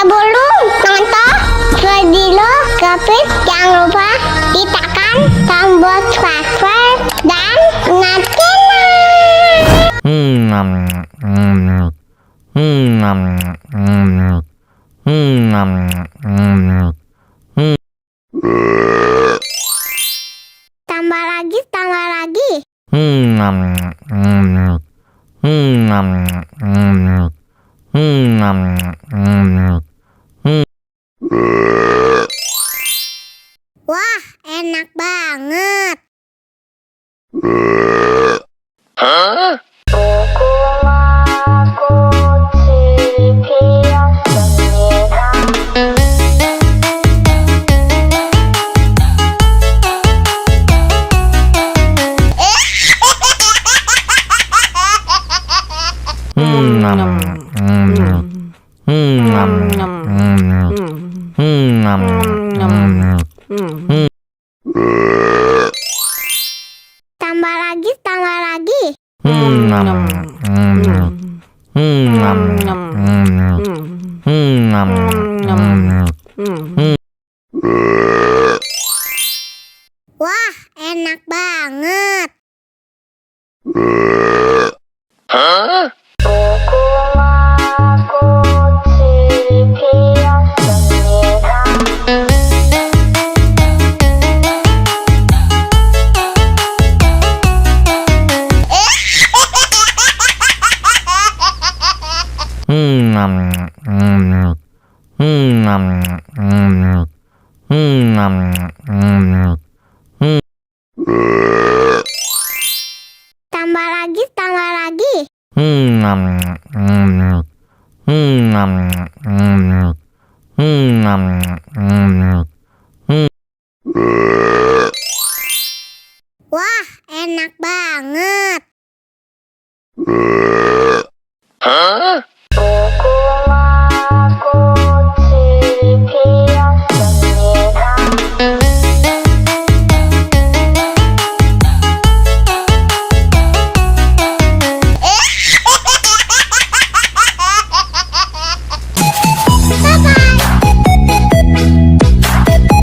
Sebelum nonton video Gapit, jangan lupa ditekan tombol subscribe dan nyalakan. Tambah lagi, tambah lagi. Wah, enak banget. Tambah lagi, tambah lagi. Wah, enak banget. Tambah lagi, tambah lagi. Wah, enak banget.